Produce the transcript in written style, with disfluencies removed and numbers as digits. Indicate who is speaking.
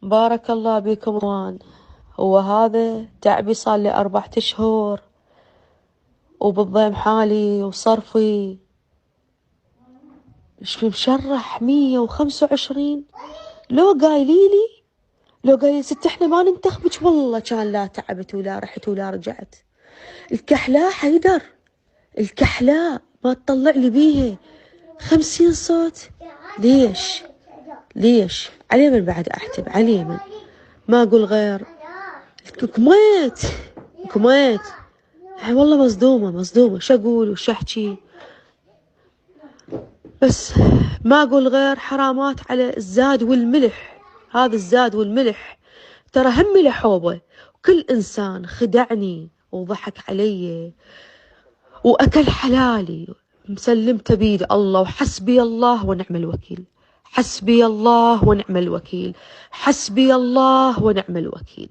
Speaker 1: بارك الله بكم وان. هو هذا تعبي صار لي 4 أشهر وبالضيم حالي وصرفي مشرح 125. لو قايليلي لو قايل ست احنا ما ننتخبك والله كان لا تعبت ولا رحت ولا رجعت. الكحلاء حيدر، الكحلاء ما تطلع لي بيها 50 صوت. ليش علي من بعد احتب علي من ما اقول غير كويت والله مصدومة شو اقول وش احكي. بس ما اقول غير حرامات على الزاد والملح. هذا الزاد والملح ترى هم لحوبه، وكل انسان خدعني وضحك علي واكل حلالي مسلمته بيد الله، وحسبي الله ونعم الوكيل. حسبي الله ونعم الوكيل. حسبي الله ونعم الوكيل.